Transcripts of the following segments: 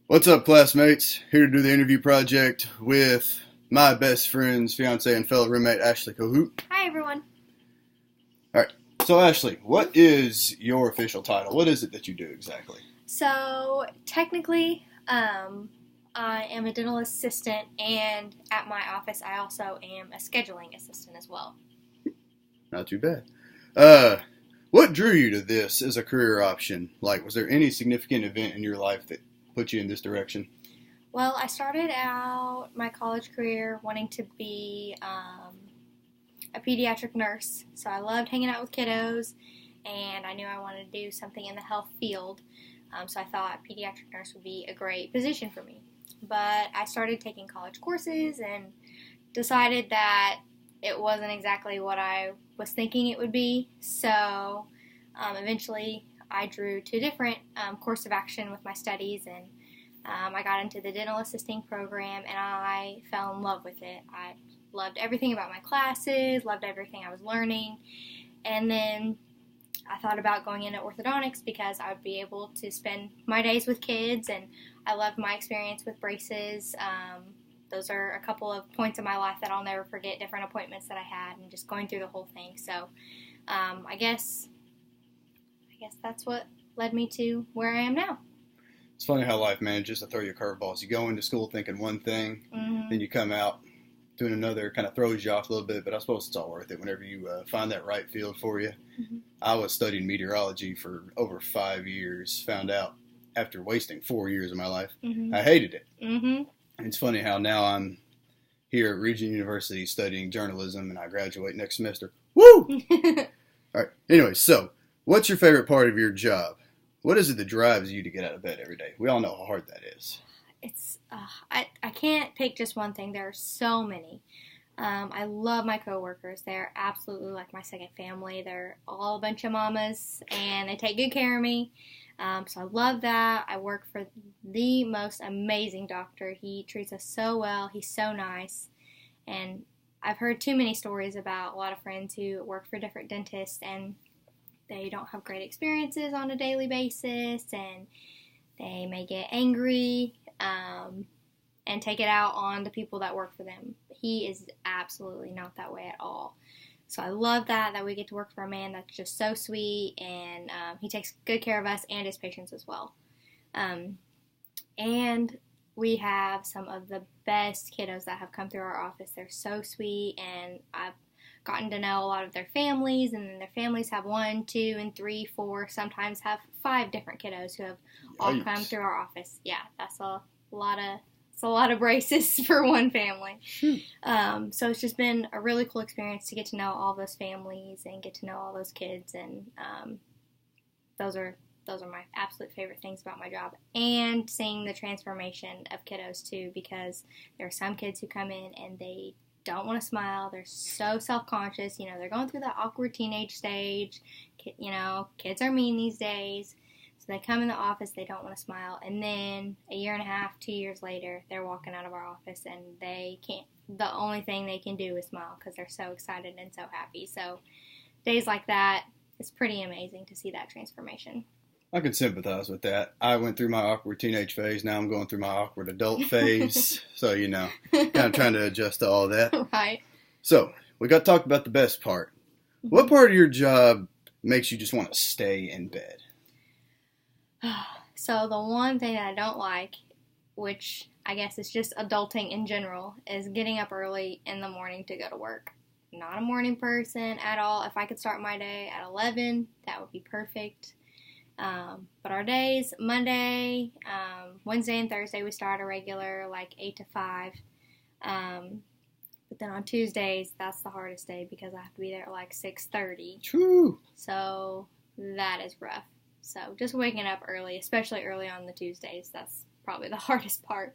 What's up, classmates? Here to do the interview project with my best friend's fiance and fellow roommate, Ashley Kohute. Hi, everyone. All right. So, Ashley, what is your official title? What is it that you do exactly? So, technically, I am a dental assistant, and at my office, I also am a scheduling assistant as well. Not too bad. What drew you to this as a career option? Like, was there any significant event in your life that put you in this direction? Well, I started out my college career wanting to be a pediatric nurse, so I loved hanging out with kiddos, and I knew I wanted to do something in the health field, so I thought pediatric nurse would be a great position for me. But I started taking college courses and decided that it wasn't exactly what I was thinking it would be, so eventually I drew to a different course of action with my studies, and I got into the dental assisting program, and I fell in love with it. I loved everything about my classes, loved everything I was learning, and then I thought about going into orthodontics because I would be able to spend my days with kids, and I loved my experience with braces. Those are a couple of points in my life that I'll never forget, different appointments that I had and just going through the whole thing. So I guess that's what led me to where I am now. It's funny how life manages to throw you curveballs. You go into school thinking one thing, then you come out doing another, kind of throws you off a little bit, but I suppose it's all worth it whenever you find that right field for you. Mm-hmm. I was studying meteorology for over 5 years, found out after wasting 4 years of my life, I hated it. Mm-hmm. And it's funny how now I'm here at Regent University studying journalism, and I graduate next semester. Woo! All right. Anyway, so what's your favorite part of your job? What is it that drives you to get out of bed every day? We all know how hard that is. It's I can't pick just one thing. There are so many. I love my coworkers. They're absolutely like my second family. They're all a bunch of mamas, and they take good care of me. So I love that. I work for the most amazing doctor. He treats us so well. He's so nice. And I've heard too many stories about a lot of friends who work for different dentists, and they don't have great experiences on a daily basis, and they may get angry and take it out on the people that work for them. He is absolutely not that way at all. So I love that we get to work for a man that's just so sweet, and he takes good care of us and his patients as well. And we have some of the best kiddos that have come through our office. They're so sweet, and I've gotten to know a lot of their families, and then their families have 1, 2, and 3, 4, sometimes have 5 different kiddos who have all come through our office. Yeah, that's a lot of braces for one family. So it's just been a really cool experience to get to know all those families and get to know all those kids, and those are my absolute favorite things about my job. And seeing the transformation of kiddos too, because there are some kids who come in and they don't want to smile. They're so self-conscious. They're going through that awkward teenage stage. Kids are mean these days. So they come in the office, they don't want to smile, and then a year and a half, 2 years later, they're walking out of our office, and they can't. The only thing they can do is smile because they're so excited and so happy. So days like that, it's pretty amazing to see that transformation. I can sympathize with that. I went through my awkward teenage phase. Now I'm going through my awkward adult phase. So, kind of trying to adjust to all that. Right. So, we got to talk about the best part. What part of your job makes you just want to stay in bed? So the one thing that I don't like, which I guess is just adulting in general, is getting up early in the morning to go to work. Not a morning person at all. If I could start my day at 11, that would be perfect. But our days, Monday, Wednesday, and Thursday, we start a regular, 8 to 5. But then on Tuesdays, that's the hardest day because I have to be there at 6:30. True. So that is rough. So just waking up early, especially early on the Tuesdays, that's probably the hardest part.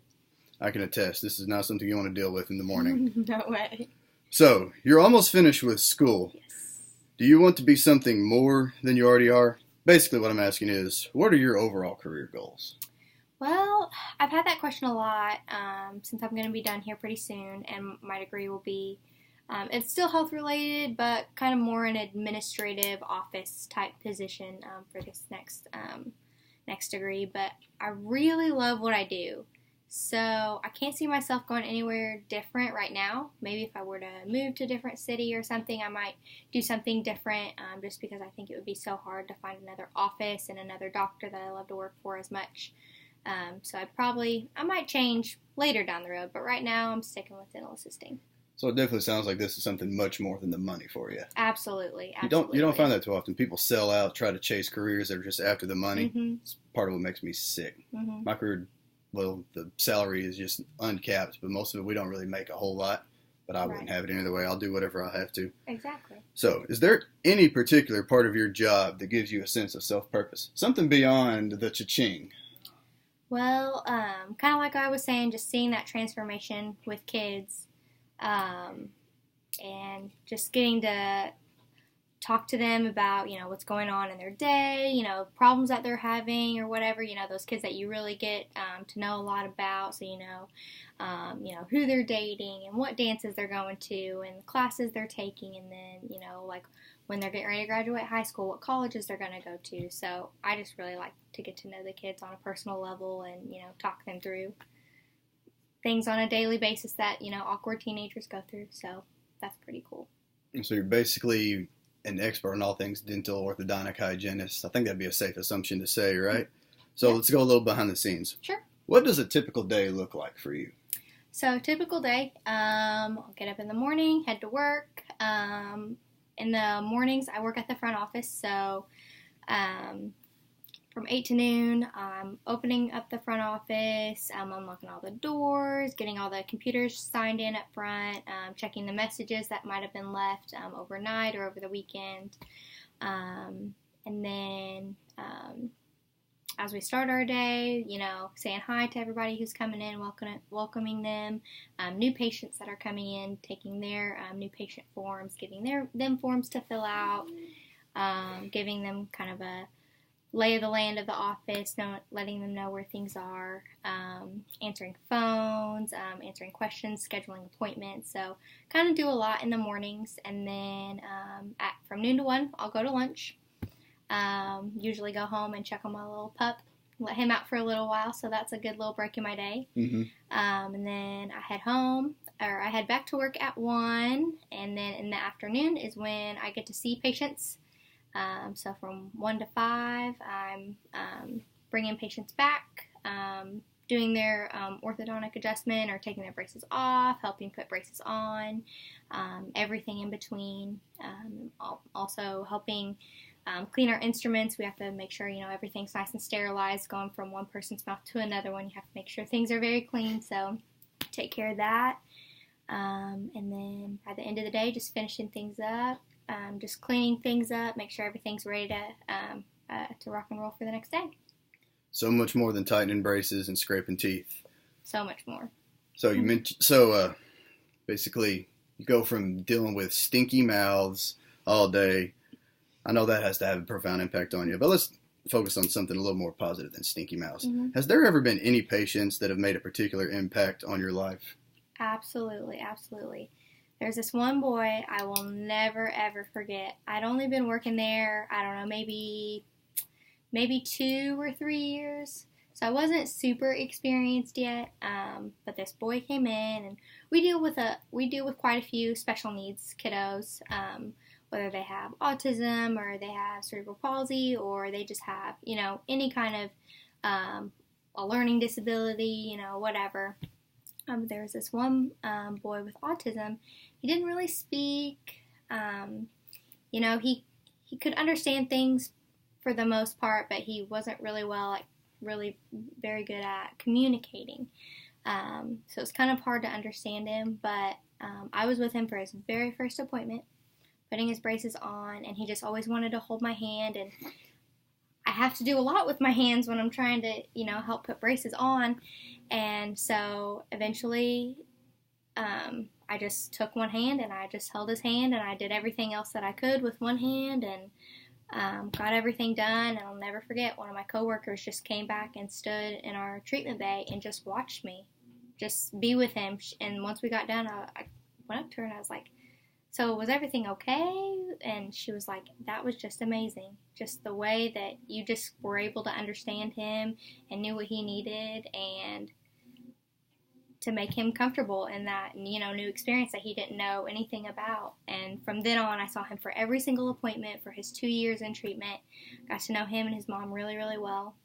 I can attest. This is not something you want to deal with in the morning. No way. So, you're almost finished with school. Yes. Do you want to be something more than you already are? Basically, what I'm asking is, what are your overall career goals? Well, I've had that question a lot since I'm going to be done here pretty soon, and my degree will be, it's still health related, but kind of more an administrative office type position for this next next degree, but I really love what I do. So I can't see myself going anywhere different right now. Maybe if I were to move to a different city or something, I might do something different, just because I think it would be so hard to find another office and another doctor that I love to work for as much. So I might change later down the road, but right now I'm sticking with dental assisting. So it definitely sounds like this is something much more than the money for you. Absolutely. You don't find that too often. People sell out, try to chase careers that are just after the money. Mm-hmm. It's part of what makes me sick. Mm-hmm. My career, well, the salary is just uncapped, but most of it we don't really make a whole lot. But I wouldn't have it any other way. I'll do whatever I have to. Exactly. So, is there any particular part of your job that gives you a sense of self-purpose? Something beyond the cha-ching? Well, kind of like I was saying, just seeing that transformation with kids, and just getting to talk to them about, what's going on in their day, problems that they're having or whatever, those kids that you really get to know a lot about, so who they're dating and what dances they're going to and the classes they're taking, and then, like when they're getting ready to graduate high school, what colleges they're going to go to. So I just really like to get to know the kids on a personal level and, talk them through things on a daily basis that, awkward teenagers go through. So that's pretty cool. So you're basically an expert on all things dental, orthodontic, hygienist. I think that'd be a safe assumption to say, right? So Let's go a little behind the scenes. Sure. What does a typical day look like for you? So typical day, I'll get up in the morning, head to work. In the mornings, I work at the front office, so from 8 to noon, I'm opening up the front office, unlocking all the doors, getting all the computers signed in up front, checking the messages that might have been left overnight or over the weekend. And then as we start our day, saying hi to everybody who's coming in, welcoming them, new patients that are coming in, taking their new patient forms, giving them forms to fill out, giving them kind of a lay of the land of the office, letting them know where things are, answering phones, answering questions, scheduling appointments. So kind of do a lot in the mornings, and then from noon to 1, I'll go to lunch. Usually go home and check on my little pup, let him out for a little while, so that's a good little break in my day. Mm-hmm. And then I head back to work at 1, and then in the afternoon is when I get to see patients. So from 1 to 5, I'm bringing patients back, doing their orthodontic adjustment or taking their braces off, helping put braces on, everything in between. Also helping clean our instruments. We have to make sure, everything's nice and sterilized. Going from one person's mouth to another one, you have to make sure things are very clean. So take care of that. And then by the end of the day, just finishing things up. Just cleaning things up, make sure everything's ready to rock and roll for the next day. So much more than tightening braces and scraping teeth. So much more. So you mentioned, basically you go from dealing with stinky mouths all day. I know that has to have a profound impact on you, but let's focus on something a little more positive than stinky mouths. Mm-hmm. Has there ever been any patients that have made a particular impact on your life? Absolutely, absolutely. There's this one boy I will never, ever forget. I'd only been working there, I don't know, maybe 2 or 3 years. So I wasn't super experienced yet. But this boy came in, and we deal with quite a few special needs kiddos, whether they have autism or they have cerebral palsy or they just have, any kind of a learning disability, whatever. There was this one boy with autism. He didn't really speak. He could understand things for the most part, but he wasn't really very good at communicating. So it's kind of hard to understand him, but I was with him for his very first appointment, putting his braces on, and he just always wanted to hold my hand, and I have to do a lot with my hands when I'm trying to, help put braces on. And so eventually, I just took one hand and I just held his hand, and I did everything else that I could with one hand, and got everything done. And I'll never forget, one of my coworkers just came back and stood in our treatment bay and just watched me just be with him. And once we got done, I went up to her and I was like, So was everything okay? And she was like, that was just amazing. Just the way that you just were able to understand him and knew what he needed and to make him comfortable in that, new experience that he didn't know anything about. And from then on, I saw him for every single appointment for his 2 years in treatment. Got to know him and his mom really, really well.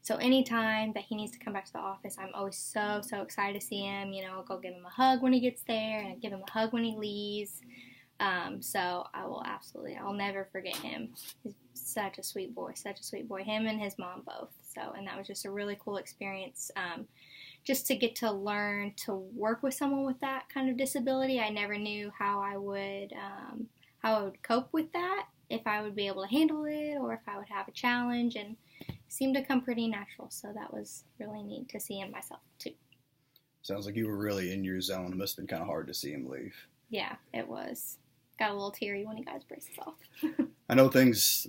So anytime that he needs to come back to the office, I'm always so, so excited to see him. I'll go give him a hug when he gets there and I give him a hug when he leaves. So I'll never forget him. He's such a sweet boy, him and his mom both. So, and that was just a really cool experience. Just to get to learn to work with someone with that kind of disability. I never knew how I would cope with that, if I would be able to handle it or if I would have a challenge, and it seemed to come pretty natural. So that was really neat to see in myself too. Sounds like you were really in your zone. It must have been kind of hard to see him leave. Yeah, it was. Got a little teary when he got his braces off. I know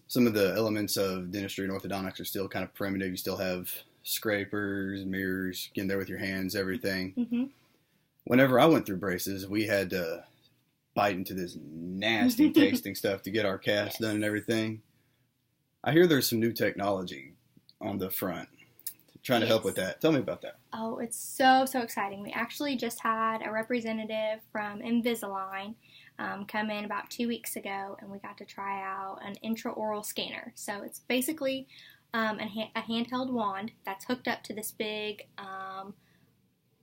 some of the elements of dentistry and orthodontics are still kind of primitive. You still have scrapers, mirrors, getting there with your hands, everything. Mm-hmm. Whenever I went through braces, we had to bite into this nasty tasting stuff to get our casts done and everything. I hear there's some new technology on the front trying to help with that. Tell me about that. Oh, it's so, so exciting. We actually just had a representative from Invisalign come in about 2 weeks ago, and we got to try out an intraoral scanner. So it's basically a handheld wand that's hooked up to this big,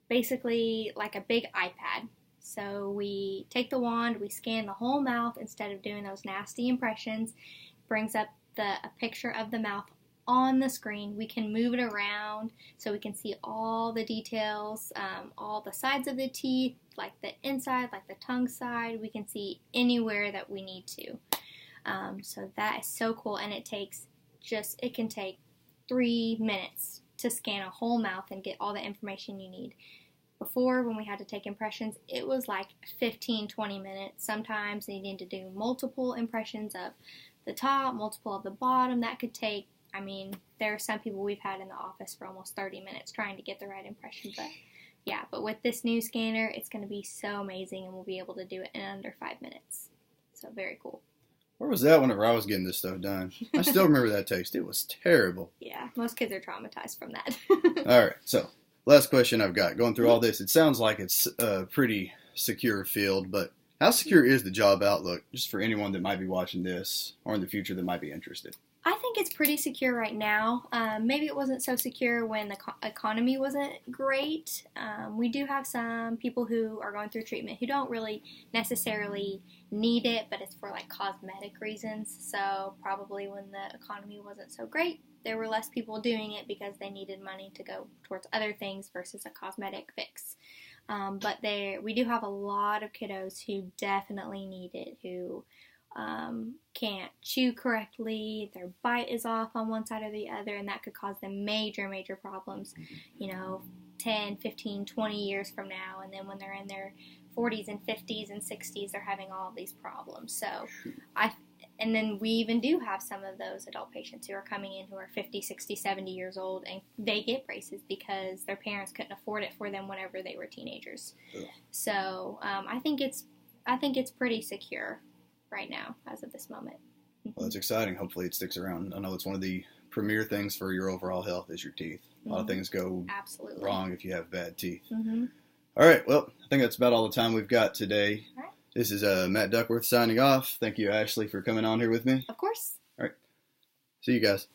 basically like a big iPad. So we take the wand, we scan the whole mouth instead of doing those nasty impressions. It brings up a picture of the mouth on the screen. We can move it around so we can see all the details, all the sides of the teeth, like the inside, like the tongue side. We can see anywhere that we need to. So that is so cool, and it can take 3 minutes to scan a whole mouth and get all the information you need. Before, when we had to take impressions, it was like 15-20 minutes. Sometimes you need to do multiple impressions of the top, multiple of the bottom. That could take, there are some people we've had in the office for almost 30 minutes trying to get the right impression. But with this new scanner, it's going to be so amazing, and we'll be able to do it in under 5 minutes. So very cool. Where was that whenever I was getting this stuff done? I still remember that taste. It was terrible. Yeah, most kids are traumatized from that. All right, so last question I've got. Going through all this, it sounds like it's a pretty secure field, but how secure is the job outlook, just for anyone that might be watching this or in the future that might be interested? I think it's pretty secure right now. Maybe it wasn't so secure when the economy wasn't great. We do have some people who are going through treatment who don't really necessarily need it, but it's for like cosmetic reasons. So probably when the economy wasn't so great, there were less people doing it because they needed money to go towards other things versus a cosmetic fix. But we do have a lot of kiddos who definitely need it, who can't chew correctly, their bite is off on one side or the other, and that could cause them major, major problems, 10, 15, 20 years from now, and then when they're in their 40s and 50s and 60s, they're having all of these problems. So and then we even do have some of those adult patients who are coming in who are 50, 60, 70 years old, and they get braces because their parents couldn't afford it for them whenever they were teenagers. Yeah. So I think it's pretty secure right now as of this moment. Well, that's exciting. Hopefully it sticks around. I know it's one of the premier things for your overall health is your teeth. A lot of things go wrong if you have bad teeth. Mm-hmm. All right. Well, I think that's about all the time we've got today. All right. This is Matt Duckworth signing off. Thank you, Ashley, for coming on here with me. Of course. All right. See you guys.